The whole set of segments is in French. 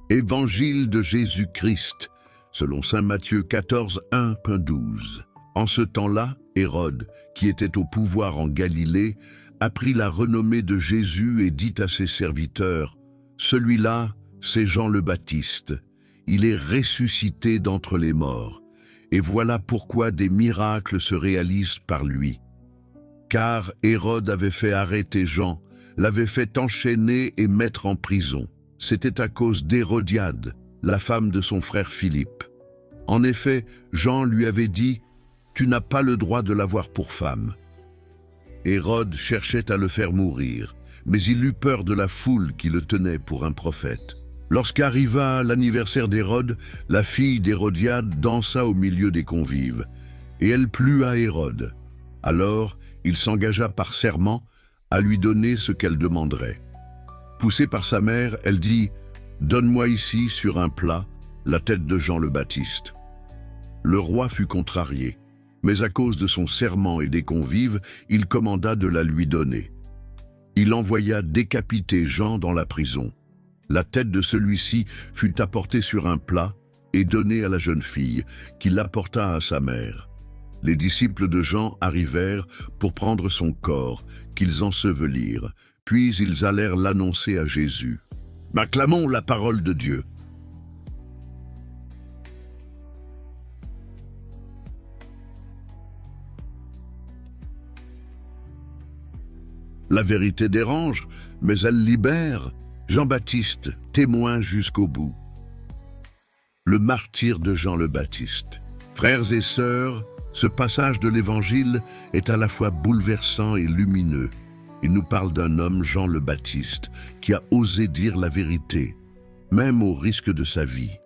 Évangile de Jésus-Christ, selon saint Matthieu 14, 1-12. En ce temps-là, Hérode, qui était au pouvoir en Galilée, apprit la renommée de Jésus et dit à ses serviteurs, « Celui-là, c'est Jean le Baptiste. Il est ressuscité d'entre les morts. Et voilà pourquoi des miracles se réalisent par lui. Car Hérode avait fait arrêter Jean, l'avait fait enchaîner et mettre en prison. C'était à cause d'Hérodiade, la femme de son frère Philippe. En effet, Jean lui avait dit, « Tu n'as pas le droit de l'avoir pour femme. » Hérode cherchait à le faire mourir, mais il eut peur de la foule qui le tenait pour un prophète. Lorsqu'arriva l'anniversaire d'Hérode, la fille d'Hérodiade dansa au milieu des convives, et elle plut à Hérode. Alors, il s'engagea par serment à lui donner ce qu'elle demanderait. Poussée par sa mère, elle dit « Donne-moi ici, sur un plat, la tête de Jean le Baptiste. » Le roi fut contrarié, mais à cause de son serment et des convives, il commanda de la lui donner. Il envoya décapiter Jean dans la prison. La tête de celui-ci fut apportée sur un plat et donnée à la jeune fille, qui l'apporta à sa mère. Les disciples de Jean arrivèrent pour prendre son corps, qu'ils ensevelirent, puis ils allèrent l'annoncer à Jésus. Acclamons la parole de Dieu. La vérité dérange, mais elle libère. Jean-Baptiste, témoin jusqu'au bout. Le martyre de Jean le Baptiste. Frères et sœurs, ce passage de l'Évangile est à la fois bouleversant et lumineux. Il nous parle d'un homme, Jean le Baptiste, qui a osé dire la vérité, même au risque de sa vie.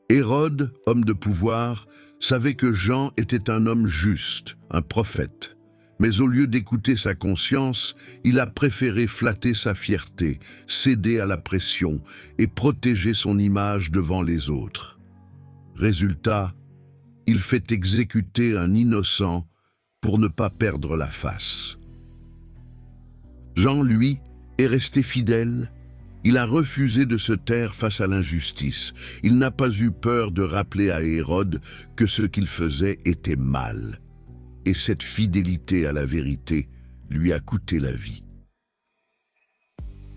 Hérode, homme de pouvoir, savait que Jean était un homme juste, un prophète. Mais au lieu d'écouter sa conscience, il a préféré flatter sa fierté, céder à la pression et protéger son image devant les autres. Résultat, il fait exécuter un innocent pour ne pas perdre la face. Jean, lui, est resté fidèle. Il a refusé de se taire face à l'injustice. Il n'a pas eu peur de rappeler à Hérode que ce qu'il faisait était mal. Et cette fidélité à la vérité lui a coûté la vie.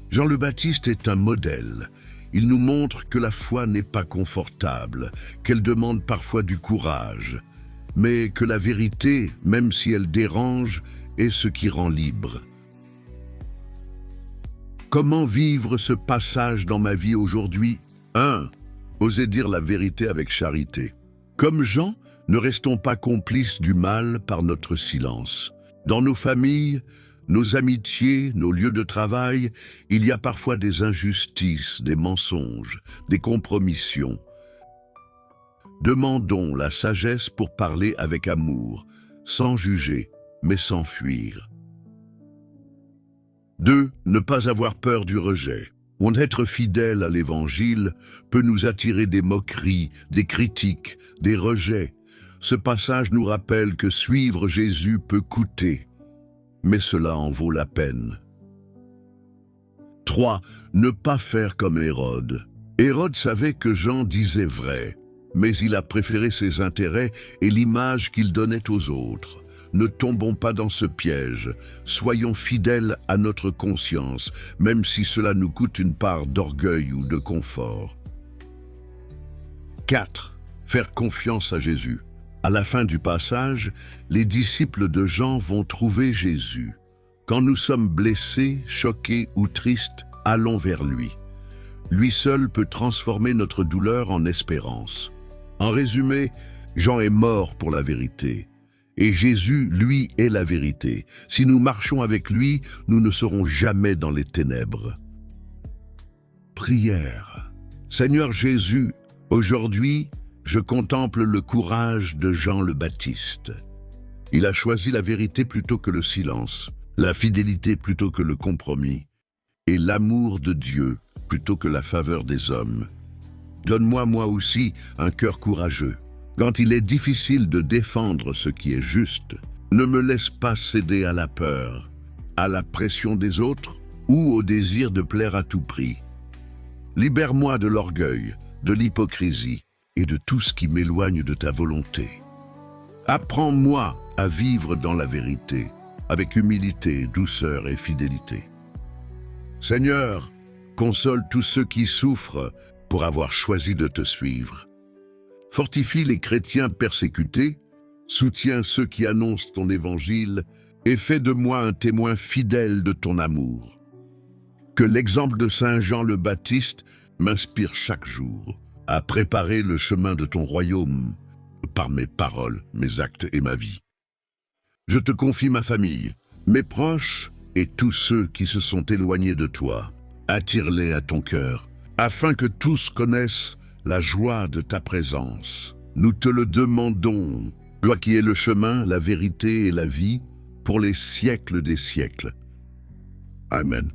Jean le Baptiste est un modèle. Il nous montre que la foi n'est pas confortable, qu'elle demande parfois du courage, mais que la vérité, même si elle dérange, est ce qui rend libre. Comment vivre ce passage dans ma vie aujourd'hui? 1. Oser dire la vérité avec charité. Comme Jean, ne restons pas complices du mal par notre silence. Dans nos familles, nos amitiés, nos lieux de travail, il y a parfois des injustices, des mensonges, des compromissions. Demandons la sagesse pour parler avec amour, sans juger, mais sans fuir. 2. Ne pas avoir peur du rejet. Être fidèle à l'Évangile peut nous attirer des moqueries, des critiques, des rejets. Ce passage nous rappelle que suivre Jésus peut coûter, mais cela en vaut la peine. 3. Ne pas faire comme Hérode. Hérode savait que Jean disait vrai, mais il a préféré ses intérêts et l'image qu'il donnait aux autres. Ne tombons pas dans ce piège, soyons fidèles à notre conscience, même si cela nous coûte une part d'orgueil ou de confort. 4. Faire confiance à Jésus. À la fin du passage, les disciples de Jean vont trouver Jésus. Quand nous sommes blessés, choqués ou tristes, allons vers lui. Lui seul peut transformer notre douleur en espérance. En résumé, Jean est mort pour la vérité. Et Jésus, lui, est la vérité. Si nous marchons avec lui, nous ne serons jamais dans les ténèbres. Prière. Seigneur Jésus, aujourd'hui, je contemple le courage de Jean le Baptiste. Il a choisi la vérité plutôt que le silence, la fidélité plutôt que le compromis, et l'amour de Dieu plutôt que la faveur des hommes. Donne-moi, moi aussi, un cœur courageux. Quand il est difficile de défendre ce qui est juste, ne me laisse pas céder à la peur, à la pression des autres ou au désir de plaire à tout prix. Libère-moi de l'orgueil, de l'hypocrisie et de tout ce qui m'éloigne de ta volonté. Apprends-moi à vivre dans la vérité, avec humilité, douceur et fidélité. Seigneur, console tous ceux qui souffrent pour avoir choisi de te suivre. Fortifie les chrétiens persécutés, soutiens ceux qui annoncent ton évangile et fais de moi un témoin fidèle de ton amour. Que l'exemple de Saint Jean le Baptiste m'inspire chaque jour à préparer le chemin de ton royaume par mes paroles, mes actes et ma vie. Je te confie ma famille, mes proches et tous ceux qui se sont éloignés de toi. Attire-les à ton cœur, afin que tous connaissent la joie de ta présence. Nous te le demandons, toi qui es le chemin, la vérité et la vie, pour les siècles des siècles. Amen.